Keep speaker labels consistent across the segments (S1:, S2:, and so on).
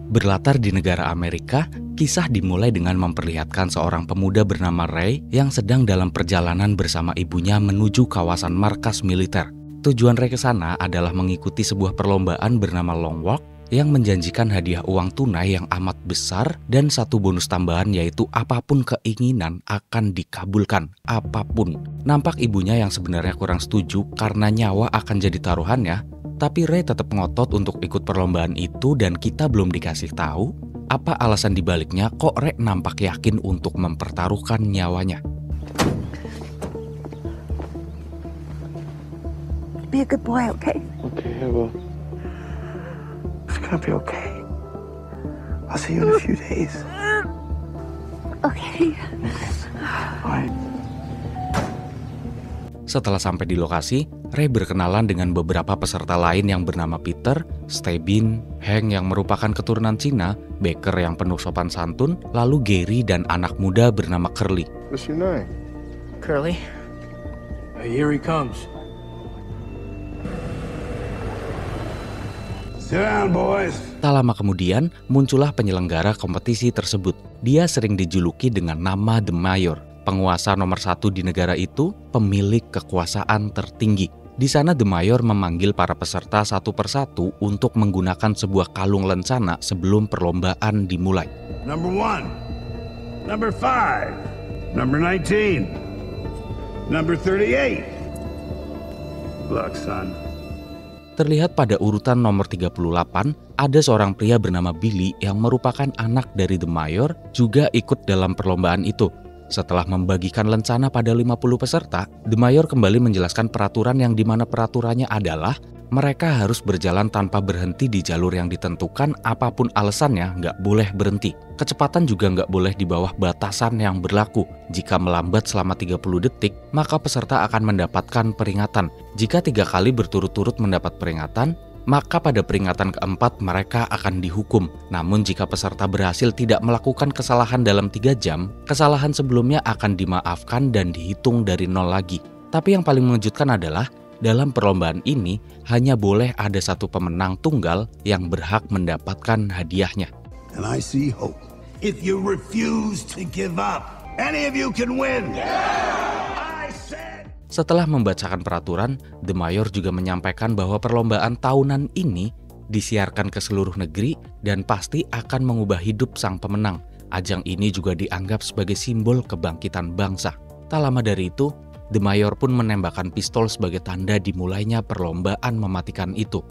S1: Berlatar di negara Amerika, kisah dimulai dengan memperlihatkan seorang pemuda bernama Ray yang sedang dalam perjalanan bersama ibunya menuju kawasan markas militer. Tujuan Ray ke sana adalah mengikuti sebuah perlombaan bernama Long Walk yang menjanjikan hadiah uang tunai yang amat besar dan satu bonus tambahan, yaitu apapun keinginan akan dikabulkan, apapun. Nampak ibunya yang sebenarnya kurang setuju karena nyawa akan jadi taruhannya, tapi Ray tetap ngotot untuk ikut perlombaan itu dan kita belum dikasih tahu apa alasan dibaliknya kok Ray nampak yakin untuk mempertaruhkan nyawanya.
S2: Be a good boy, okay?
S3: Okay, I will. It's gonna be okay. I'll see you in a few days.
S2: Okay.
S3: Alright.
S1: Setelah sampai di lokasi, Ray berkenalan dengan beberapa peserta lain yang bernama Peter, Stebin, Hank yang merupakan keturunan Cina, Baker yang penuh sopan santun, lalu Gary dan anak muda bernama Curly.
S3: What's your name?
S4: Curly?
S5: Here he comes.
S3: Sit down, boys.
S1: Tak lama kemudian, muncullah penyelenggara kompetisi tersebut. Dia sering dijuluki dengan nama The Mayor, penguasa nomor 1 di negara itu, pemilik kekuasaan tertinggi. Di sana The Mayor memanggil para peserta satu persatu untuk menggunakan sebuah kalung lencana sebelum perlombaan dimulai.
S6: Number 1, number 5, number 19, number 38. Look, son.
S1: Terlihat pada urutan nomor 38, ada seorang pria bernama Billy yang merupakan anak dari The Mayor juga ikut dalam perlombaan itu. Setelah membagikan lencana pada 50 peserta, The Mayor kembali menjelaskan peraturan yang dimana peraturannya adalah mereka harus berjalan tanpa berhenti di jalur yang ditentukan, apapun alasannya nggak boleh berhenti. Kecepatan juga nggak boleh di bawah batasan yang berlaku. Jika melambat selama 30 detik, maka peserta akan mendapatkan peringatan. Jika 3 kali berturut-turut mendapat peringatan, maka pada peringatan keempat mereka akan dihukum. Namun jika peserta berhasil tidak melakukan kesalahan dalam 3 jam, kesalahan sebelumnya akan dimaafkan dan dihitung dari nol lagi. Tapi yang paling mengejutkan adalah, dalam perlombaan ini hanya boleh ada satu pemenang tunggal yang berhak mendapatkan hadiahnya.
S6: And I see hope. If you refuse to give up, any of you can win. I said.
S1: Setelah membacakan peraturan, The Mayor juga menyampaikan bahwa perlombaan tahunan ini disiarkan ke seluruh negeri dan pasti akan mengubah hidup sang pemenang. Ajang ini juga dianggap sebagai simbol kebangkitan bangsa. Tak lama dari itu, The Mayor pun menembakkan pistol sebagai tanda dimulainya perlombaan mematikan itu.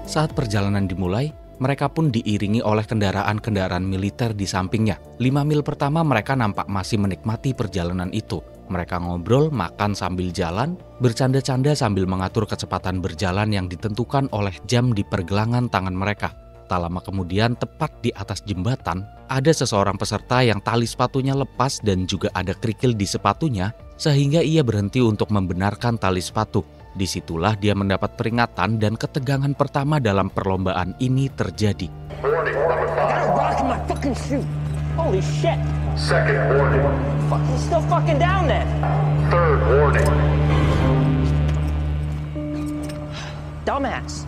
S1: Saat perjalanan dimulai, mereka pun diiringi oleh kendaraan-kendaraan militer di sampingnya. 5 mil pertama mereka nampak masih menikmati perjalanan itu. Mereka ngobrol, makan sambil jalan, bercanda-canda sambil mengatur kecepatan berjalan yang ditentukan oleh jam di pergelangan tangan mereka. Tak lama kemudian, tepat di atas jembatan, ada seseorang peserta yang tali sepatunya lepas dan juga ada kerikil di sepatunya, sehingga ia berhenti untuk membenarkan tali sepatu. Disitulah dia mendapat peringatan dan ketegangan pertama dalam perlombaan ini terjadi.
S4: I got a rock in my fucking shoe. Holy shit.
S7: Second warning.
S4: Fuck, he's still fucking down there.
S7: Third warning.
S4: Dumbass.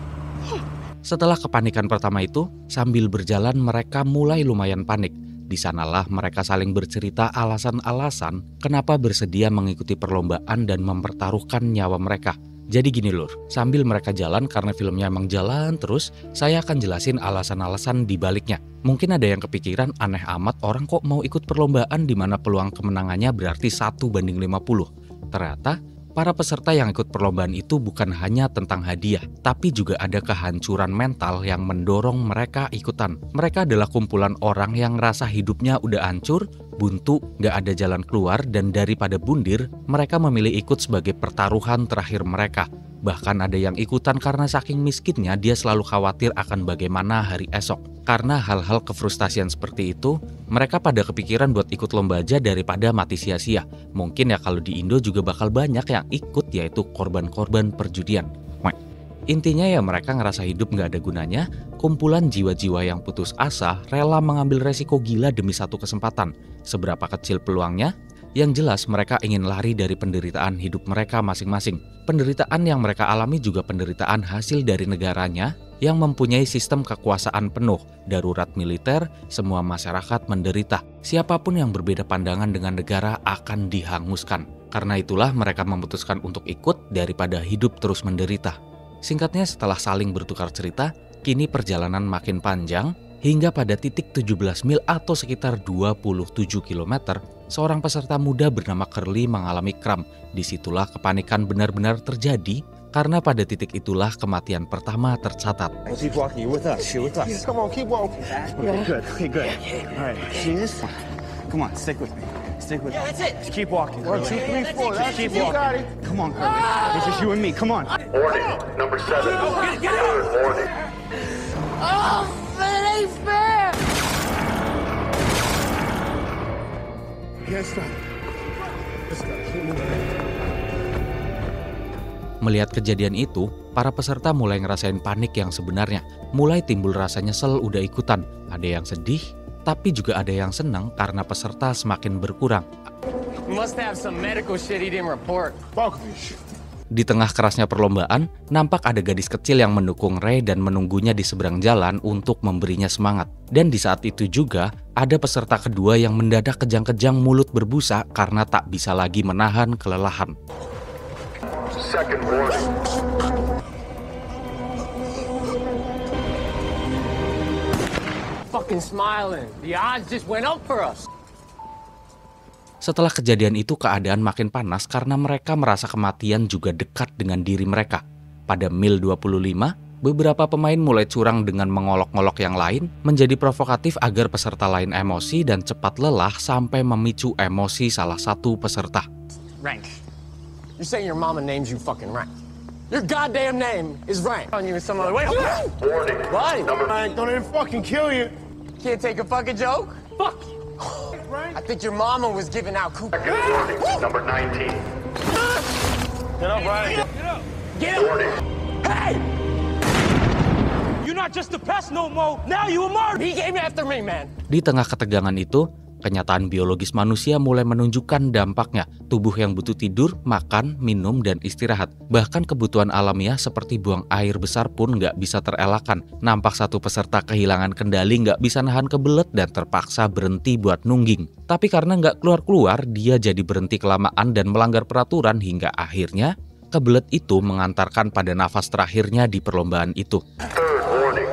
S1: Setelah kepanikan pertama itu, sambil berjalan mereka mulai lumayan panik. Di sanalah mereka saling bercerita alasan-alasan kenapa bersedia mengikuti perlombaan dan mempertaruhkan nyawa mereka. Jadi gini lur, sambil mereka jalan karena filmnya emang jalan terus, saya akan jelasin alasan-alasan di baliknya. Mungkin ada yang kepikiran aneh amat orang kok mau ikut perlombaan di mana peluang kemenangannya berarti 1:50. Ternyata para peserta yang ikut perlombaan itu bukan hanya tentang hadiah, tapi juga ada kehancuran mental yang mendorong mereka ikutan. Mereka adalah kumpulan orang yang ngerasa hidupnya udah hancur, buntu, gak ada jalan keluar, dan daripada bundir, mereka memilih ikut sebagai pertaruhan terakhir mereka. Bahkan ada yang ikutan karena saking miskinnya dia selalu khawatir akan bagaimana hari esok. Karena hal-hal kefrustasian seperti itu, mereka pada kepikiran buat ikut lomba aja daripada mati sia-sia. Mungkin ya kalau di Indo juga bakal banyak yang ikut, yaitu korban-korban perjudian. Intinya ya mereka ngerasa hidup nggak ada gunanya, kumpulan jiwa-jiwa yang putus asa rela mengambil resiko gila demi satu kesempatan. Seberapa kecil peluangnya? Yang jelas mereka ingin lari dari penderitaan hidup mereka masing-masing. Penderitaan yang mereka alami juga penderitaan hasil dari negaranya yang mempunyai sistem kekuasaan penuh, darurat militer, semua masyarakat menderita. Siapapun yang berbeda pandangan dengan negara akan dihanguskan. Karena itulah mereka memutuskan untuk ikut daripada hidup terus menderita. Singkatnya setelah saling bertukar cerita, kini perjalanan makin panjang hingga pada titik 17 mil atau sekitar 27 km, seorang peserta muda bernama Curly mengalami kram. Disitulah kepanikan benar-benar terjadi karena pada titik itulah kematian pertama tercatat.
S3: Keep walking. You with us. You with us. Come on, keep walking. Okay, good. Okay, good. All right. See this? Come on, stick with me. Stick with me.
S4: That's it.
S3: Keep walking. 1, 2, 3, 4. That's Keep it. You walking. got it. Come on, Curly. It's just you and me. Come on.
S7: Warning, number 7. Third warning.
S4: Oh, that ain't fair!
S3: Yes, stop. Let's go. Keep moving.
S1: Melihat kejadian itu, para peserta mulai ngerasain panik yang sebenarnya. Mulai timbul rasa nyesel udah ikutan. Ada yang sedih, tapi juga ada yang senang karena peserta semakin berkurang.
S5: Must have some medical shit he didn't report.
S3: Fuck this shit.
S1: Di tengah kerasnya perlombaan, nampak ada gadis kecil yang mendukung Ray dan menunggunya di seberang jalan untuk memberinya semangat. Dan di saat itu juga, ada peserta kedua yang mendadak kejang-kejang mulut berbusa karena tak bisa lagi menahan kelelahan.
S7: Second warning.
S5: Fucking smiling. The odds just went up for us.
S1: Setelah kejadian itu keadaan makin panas karena mereka merasa kematian juga dekat dengan diri mereka. Pada mil 25, beberapa pemain mulai curang dengan mengolok-ngolok yang lain, menjadi provokatif agar peserta lain emosi dan cepat lelah sampai memicu emosi salah satu peserta.
S5: Rank. You're saying your mama names you fucking Rank. Your goddamn name is Rank. On you in some other way.
S7: Warning.
S5: What?
S3: Rank, don't even fucking kill you.
S5: Can't take a fucking joke? Fuck you. I think your mama was giving out coupons.
S7: Second warning, number 19.
S3: Get up, Ryan.
S5: Get him!
S7: Warning.
S5: Hey!
S8: You're not just a pest no more. Now you a murderer.
S5: He came after me, man.
S1: Di tengah ketegangan itu, kenyataan biologis manusia mulai menunjukkan dampaknya. Tubuh yang butuh tidur, makan, minum, dan istirahat. Bahkan kebutuhan alamiah seperti buang air besar pun nggak bisa terelakkan. Nampak satu peserta kehilangan kendali, nggak bisa nahan kebelet dan terpaksa berhenti buat nungging. Tapi karena nggak keluar-keluar, dia jadi berhenti kelamaan dan melanggar peraturan hingga akhirnya kebelet itu mengantarkan pada nafas terakhirnya di perlombaan itu.
S7: Third warning.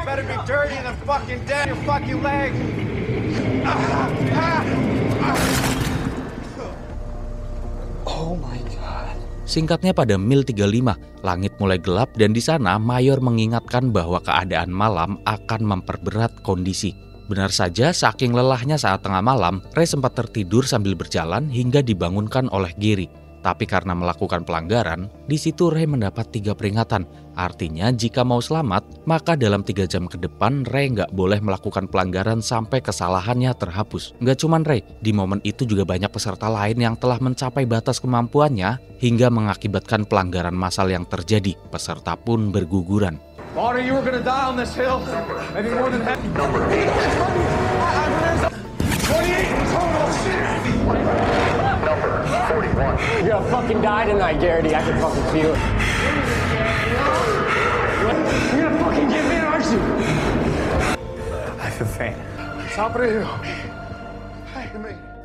S3: Better be dirty than fucking dead. Your fucking leg.
S5: Oh my God.
S1: Singkatnya pada mil 35, langit mulai gelap dan di sana Mayor mengingatkan bahwa keadaan malam akan memperberat kondisi. Benar saja, saking lelahnya saat tengah malam, Ray sempat tertidur sambil berjalan hingga dibangunkan oleh Gary. Tapi karena melakukan pelanggaran, di situ Ray mendapat 3 peringatan. Artinya jika mau selamat, maka dalam 3 jam ke depan Ray nggak boleh melakukan pelanggaran sampai kesalahannya terhapus. Nggak cuman Ray, di momen itu juga banyak peserta lain yang telah mencapai batas kemampuannya hingga mengakibatkan pelanggaran massal yang terjadi. Peserta pun berguguran.
S3: Marty, you were gonna die on this hill. Maybe more than that.
S7: Number 8.
S3: 28 total.
S7: Number 41.
S5: You're gonna fucking die tonight, Garrity. I can fucking feel it. You're gonna fucking give in, aren't you?
S3: I feel faint. Top of the hill.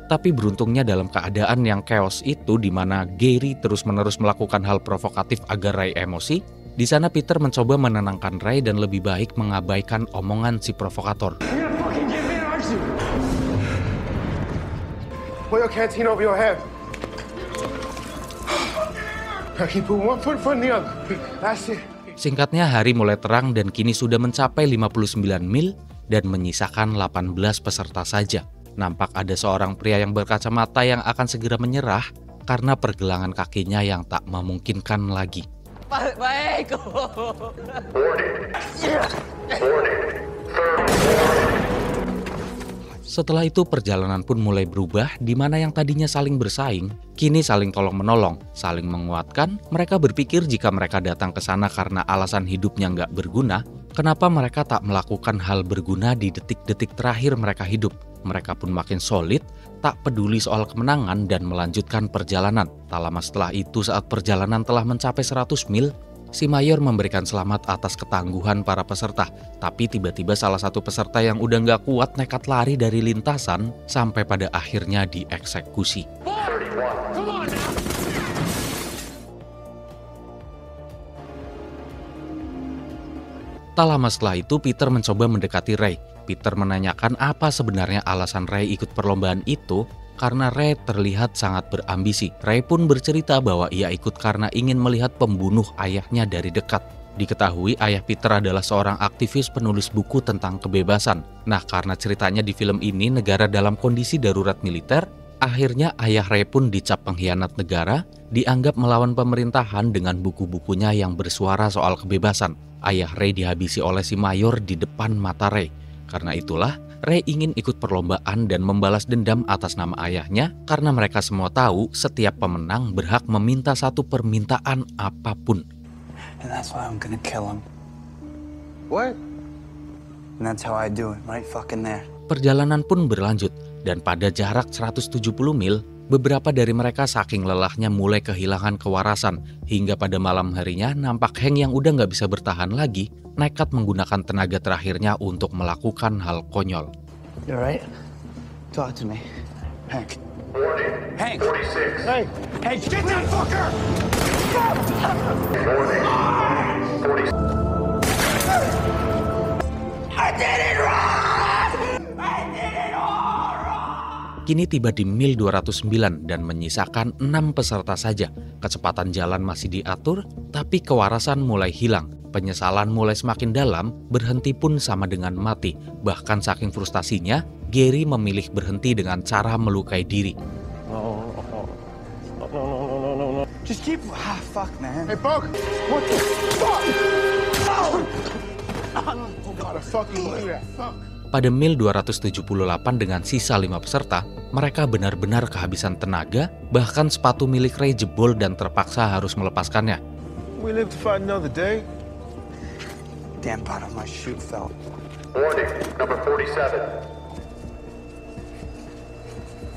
S1: Tapi beruntungnya dalam keadaan yang chaos itu di mana Gary terus-menerus melakukan hal provokatif agar Ray emosi, di sana Peter mencoba menenangkan Ray dan lebih baik mengabaikan omongan si provokator.
S5: You're gonna fucking give in, aren't you?
S3: Put your canteen over your head. Keep one foot in front of the other. That's it.
S1: Singkatnya hari mulai terang dan kini sudah mencapai 59 mil dan menyisakan 18 peserta saja. Nampak ada seorang pria yang berkacamata yang akan segera menyerah karena pergelangan kakinya yang tak memungkinkan lagi.
S5: Baik.
S7: Warning. Warning. Third warning.
S1: Setelah itu perjalanan pun mulai berubah, di mana yang tadinya saling bersaing, kini saling tolong-menolong, saling menguatkan. Mereka berpikir jika mereka datang ke sana karena alasan hidupnya nggak berguna, kenapa mereka tak melakukan hal berguna di detik-detik terakhir mereka hidup. Mereka pun makin solid, tak peduli soal kemenangan dan melanjutkan perjalanan. Tak lama setelah itu, saat perjalanan telah mencapai 100 mil, si mayor memberikan selamat atas ketangguhan para peserta. Tapi tiba-tiba salah satu peserta yang udah nggak kuat nekat lari dari lintasan sampai pada akhirnya dieksekusi. Tak lama setelah itu, Peter mencoba mendekati Ray. Peter menanyakan apa sebenarnya alasan Ray ikut perlombaan itu, karena Ray terlihat sangat berambisi. Ray pun bercerita bahwa ia ikut karena ingin melihat pembunuh ayahnya dari dekat. Diketahui ayah Peter adalah seorang aktivis penulis buku tentang kebebasan. Nah, karena ceritanya di film ini negara dalam kondisi darurat militer, akhirnya ayah Ray pun dicap pengkhianat negara, dianggap melawan pemerintahan dengan buku-bukunya yang bersuara soal kebebasan. Ayah Ray dihabisi oleh si mayor di depan mata Ray. Karena itulah, Ray ingin ikut perlombaan dan membalas dendam atas nama ayahnya, karena mereka semua tahu setiap pemenang berhak meminta satu permintaan apapun.
S3: And that's why I'm gonna kill him. What? And that's how I do it, right fucking there.
S1: Perjalanan pun berlanjut, dan pada jarak 170 mil, beberapa dari mereka saking lelahnya mulai kehilangan kewarasan, hingga pada malam harinya nampak Hank yang udah nggak bisa bertahan lagi, nekat menggunakan tenaga terakhirnya untuk melakukan hal konyol.
S3: You alright? Talk to me. Hank.
S7: Warning.
S3: Hank!
S7: 46.
S8: Hey, hey, get that fucker!
S7: Warning. 40.
S6: I did it wrong!
S1: Kini tiba di mil 209 dan menyisakan 6 peserta saja. Kecepatan jalan masih diatur, tapi kewarasan mulai hilang. Penyesalan mulai semakin dalam, berhenti pun sama dengan mati. Bahkan saking frustasinya, Gary memilih berhenti dengan cara melukai diri.
S8: No.
S3: Just keep... fuck, man.
S8: Hey, Buck! What the fuck? Oh God, I fucking do that. Fuck.
S1: Pada mil 278 dengan sisa 5 peserta, mereka benar-benar kehabisan tenaga, bahkan sepatu milik Ray jebol dan terpaksa harus melepaskannya.
S8: We live to fight another day.
S3: Damn part of my shoe fell.
S7: Warning. Number 47.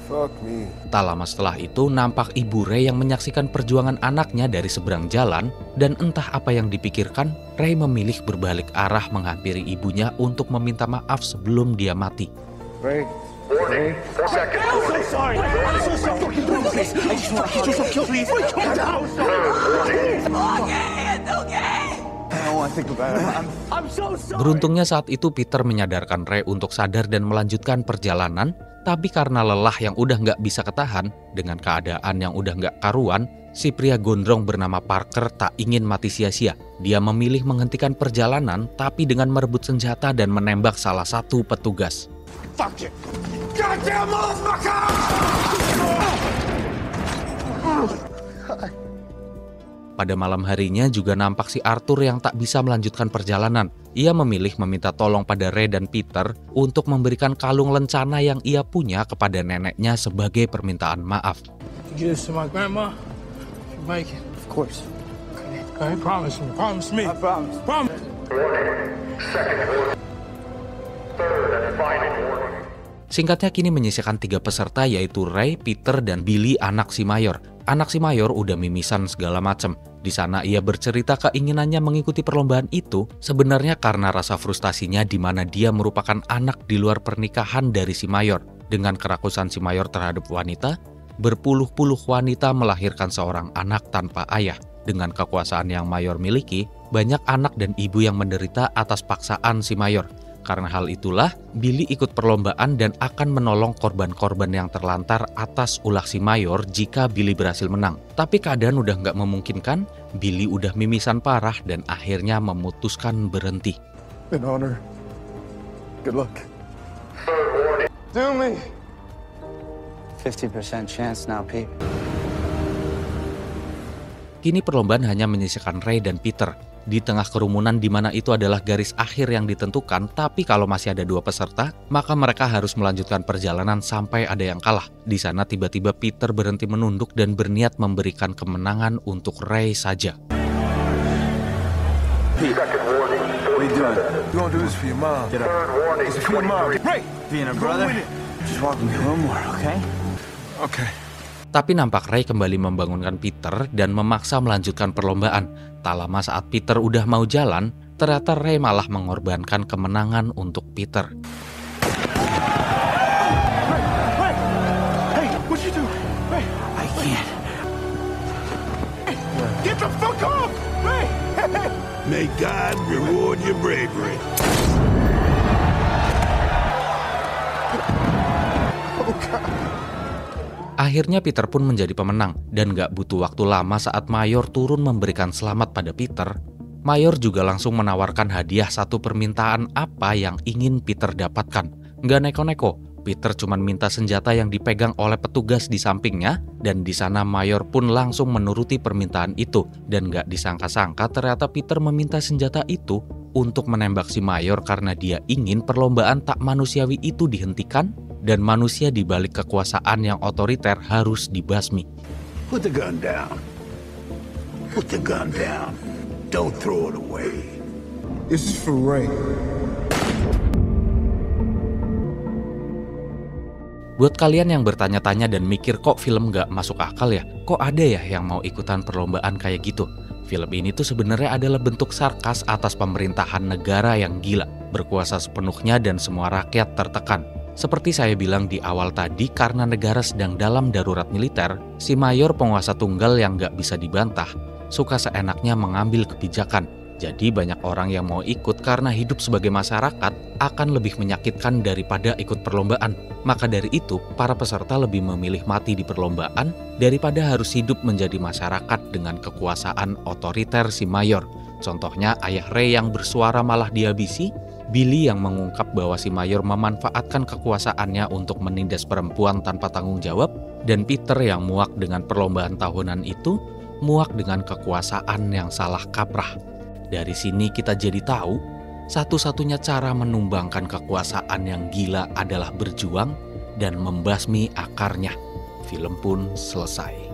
S8: Fuck me.
S1: Tak lama setelah itu, nampak ibu Ray yang menyaksikan perjuangan anaknya dari seberang jalan, dan entah apa yang dipikirkan, Ray memilih berbalik arah menghampiri ibunya untuk meminta maaf sebelum dia mati.
S8: Ray.
S7: Warning. 4 seconds.
S8: I'm so sorry. I'm so sorry. Please, I just want to hug you. Please, calm down.
S3: I don't want to think about it.
S8: I'm so sorry.
S1: Beruntungnya saat itu Peter menyadarkan Ray untuk sadar dan melanjutkan perjalanan, tapi karena lelah yang udah nggak bisa ketahan, dengan keadaan yang udah nggak karuan, si pria gondrong bernama Parker tak ingin mati sia-sia. Dia memilih menghentikan perjalanan, tapi dengan merebut senjata dan menembak salah satu petugas.
S8: Fuck you. Goddamn motherfucker!
S1: Pada malam harinya juga nampak si Arthur yang tak bisa melanjutkan perjalanan. Ia memilih meminta tolong pada Ray dan Peter untuk memberikan kalung lencana yang ia punya kepada neneknya sebagai permintaan maaf.
S8: Give this to my grandma. You make it.
S3: Of course.
S8: Okay, promise me. Promise me.
S3: I promise.
S8: Promise.
S7: Warning. Second warning. Third and final warning.
S1: Singkatnya kini menyisakan 3 peserta yaitu Ray, Peter, dan Billy anak si mayor. Anak si mayor udah mimisan segala macam. Di sana ia bercerita keinginannya mengikuti perlombaan itu sebenarnya karena rasa frustasinya di mana dia merupakan anak di luar pernikahan dari si mayor. Dengan kerakusan si mayor terhadap wanita, berpuluh-puluh wanita melahirkan seorang anak tanpa ayah. Dengan kekuasaan yang mayor miliki, banyak anak dan ibu yang menderita atas paksaan si mayor. Karena hal itulah, Billy ikut perlombaan dan akan menolong korban-korban yang terlantar atas ulah si mayor jika Billy berhasil menang. Tapi keadaan udah nggak memungkinkan, Billy udah mimisan parah dan akhirnya memutuskan berhenti.
S8: An honor. Good luck.
S7: Third warning.
S8: Do me.
S3: 50% chance now, Pete.
S1: Kini perlombaan hanya menyisakan Ray dan Peter. Di tengah kerumunan di mana itu adalah garis akhir yang ditentukan, tapi kalau masih ada 2 peserta, maka mereka harus melanjutkan perjalanan sampai ada yang kalah. Di sana tiba-tiba Peter berhenti menunduk dan berniat memberikan kemenangan untuk Ray saja.
S8: What are you doing? You gonna do this for your mom.
S7: Third warning,
S8: It's for your mom.
S7: 23.
S8: Ray!
S3: Being a
S8: Go
S3: brother,
S8: with it.
S3: just walk me home more, okay?
S8: Okay.
S1: Tapi nampak Ray kembali membangunkan Peter dan memaksa melanjutkan perlombaan. Tak lama saat Peter udah mau jalan, ternyata Ray malah mengorbankan kemenangan untuk Peter.
S8: Hey, what you do? Ray!
S3: I can't.
S8: Get the fuck off! Ray! Hey!
S6: May God reward your bravery.
S1: Akhirnya Peter pun menjadi pemenang, dan gak butuh waktu lama saat Mayor turun memberikan selamat pada Peter. Mayor juga langsung menawarkan hadiah satu permintaan apa yang ingin Peter dapatkan. Gak neko-neko, Peter cuma minta senjata yang dipegang oleh petugas di sampingnya, dan di sana Mayor pun langsung menuruti permintaan itu. Dan gak disangka-sangka ternyata Peter meminta senjata itu untuk menembak si Mayor karena dia ingin perlombaan tak manusiawi itu dihentikan, dan manusia di balik kekuasaan yang otoriter harus dibasmi.
S6: Put the gun down. Put the gun down. Don't throw it away.
S8: This is for Ray.
S1: Buat kalian yang bertanya-tanya dan mikir kok film gak masuk akal ya? Kok ada ya yang mau ikutan perlombaan kayak gitu? Film ini tuh sebenarnya adalah bentuk sarkas atas pemerintahan negara yang gila, berkuasa sepenuhnya dan semua rakyat tertekan. Seperti saya bilang di awal tadi, karena negara sedang dalam darurat militer, si Mayor penguasa tunggal yang gak bisa dibantah, suka seenaknya mengambil kebijakan. Jadi banyak orang yang mau ikut karena hidup sebagai masyarakat akan lebih menyakitkan daripada ikut perlombaan. Maka dari itu, para peserta lebih memilih mati di perlombaan daripada harus hidup menjadi masyarakat dengan kekuasaan otoriter si Mayor. Contohnya ayah Ray yang bersuara malah dihabisi, Billy yang mengungkap bahwa si Mayor memanfaatkan kekuasaannya untuk menindas perempuan tanpa tanggung jawab, dan Peter yang muak dengan perlombaan tahunan itu, muak dengan kekuasaan yang salah kaprah. Dari sini kita jadi tahu, satu-satunya cara menumbangkan kekuasaan yang gila adalah berjuang dan membasmi akarnya. Film pun selesai.